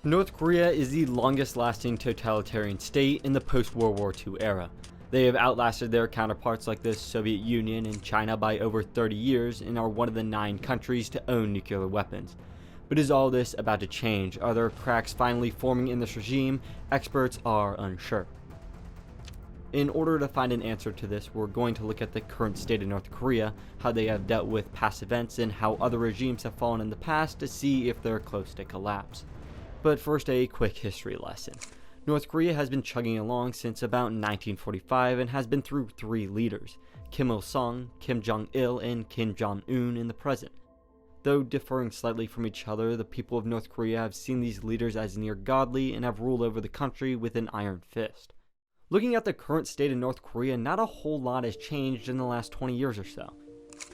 North Korea is the longest lasting totalitarian state in the post-World War II era. They have outlasted their counterparts like the Soviet Union and China by over 30 years and are one of the 9 countries to own nuclear weapons. But is all this about to change? Are there cracks finally forming in this regime? Experts are unsure. In order to find an answer to this, we're going to look at the current state of North Korea, how they have dealt with past events, and how other regimes have fallen in the past to see if they're close to collapse. But first, a quick history lesson. North Korea has been chugging along since about 1945 and has been through 3 leaders, Kim Il-sung, Kim Jong-il, and Kim Jong-un in the present. Though differing slightly from each other, the people of North Korea have seen these leaders as near godly and have ruled over the country with an iron fist. Looking at the current state of North Korea, not a whole lot has changed in the last 20 years or so.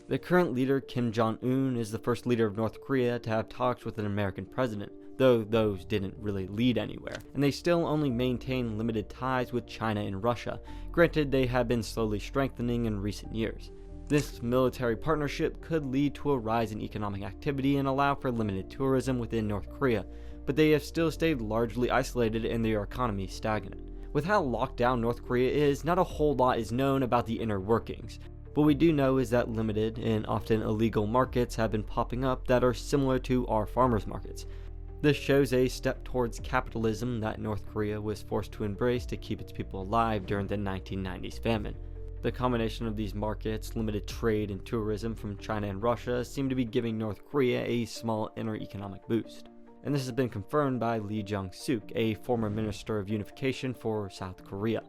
The current leader, Kim Jong-un, is the first leader of North Korea to have talks with an American president, though those didn't really lead anywhere, and they still only maintain limited ties with China and Russia. Granted, they have been slowly strengthening in recent years. This military partnership could lead to a rise in economic activity and allow for limited tourism within North Korea, but they have still stayed largely isolated and their economy stagnant. With how locked down North Korea is, not a whole lot is known about the inner workings. What we do know is that limited and often illegal markets have been popping up that are similar to our farmers markets. This shows a step towards capitalism that North Korea was forced to embrace to keep its people alive during the 1990s famine. The combination of these markets, limited trade, and tourism from China and Russia seem to be giving North Korea a small inner economic boost. And this has been confirmed by Lee Jong-suk, a former Minister of Unification for South Korea.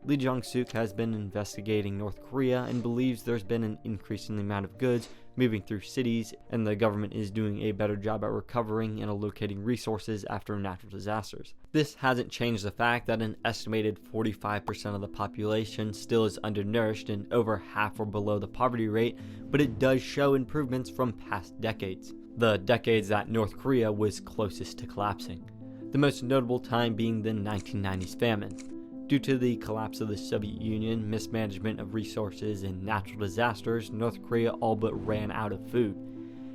Lee Jong-suk has been investigating North Korea and believes there's been an increase in the amount of goods moving through cities, and the government is doing a better job at recovering and allocating resources after natural disasters. This hasn't changed the fact that an estimated 45% of the population still is undernourished and over half are below the poverty rate, but it does show improvements from past decades, the decades that North Korea was closest to collapsing. The most notable time being the 1990s famine. Due to the collapse of the Soviet Union, mismanagement of resources, and natural disasters, North Korea all but ran out of food.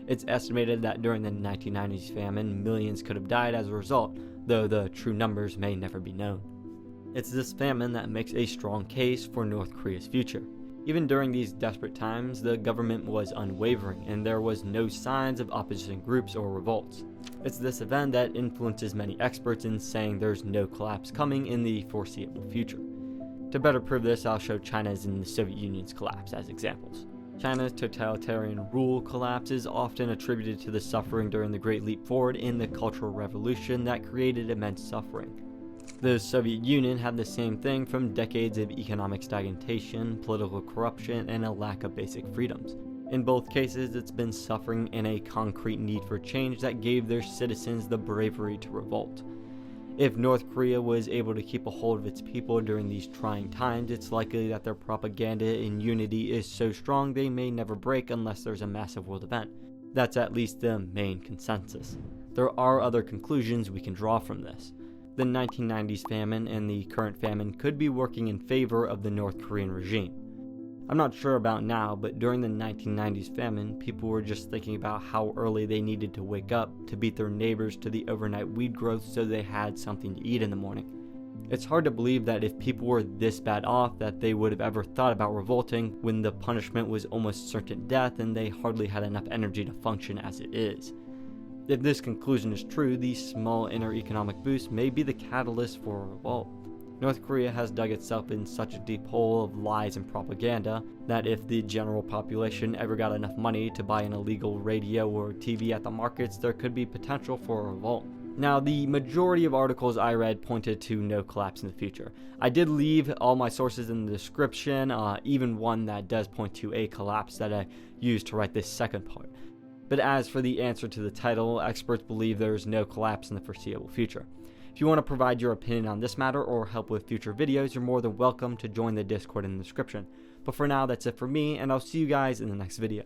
It's estimated that during the 1990s famine, millions could have died as a result, though the true numbers may never be known. It's this famine that makes a strong case for North Korea's future. Even during these desperate times, the government was unwavering, and there was no signs of opposition groups or revolts. It's this event that influences many experts in saying there's no collapse coming in the foreseeable future. To better prove this, I'll show China's and the Soviet Union's collapse as examples. China's totalitarian rule collapse is often attributed to the suffering during the Great Leap Forward in the Cultural Revolution that created immense suffering. The Soviet Union had the same thing from decades of economic stagnation, political corruption, and a lack of basic freedoms. In both cases, it's been suffering and a concrete need for change that gave their citizens the bravery to revolt. If North Korea was able to keep a hold of its people during these trying times, it's likely that their propaganda and unity is so strong they may never break unless there's a massive world event. That's at least the main consensus. There are other conclusions we can draw from this. The 1990s famine and the current famine could be working in favor of the North Korean regime. I'm not sure about now, but during the 1990s famine, people were just thinking about how early they needed to wake up to beat their neighbors to the overnight weed growth so they had something to eat in the morning. It's hard to believe that if people were this bad off that they would have ever thought about revolting when the punishment was almost certain death and they hardly had enough energy to function as it is. If this conclusion is true, the small inner economic boost may be the catalyst for a revolt. North Korea has dug itself in such a deep hole of lies and propaganda that if the general population ever got enough money to buy an illegal radio or TV at the markets, there could be potential for a revolt. Now, the majority of articles I read pointed to no collapse in the future. I did leave all my sources in the description, even one that does point to a collapse that I used to write this second part. But as for the answer to the title, experts believe there is no collapse in the foreseeable future. If you want to provide your opinion on this matter or help with future videos, you're more than welcome to join the Discord in the description. But for now, that's it for me, and I'll see you guys in the next video.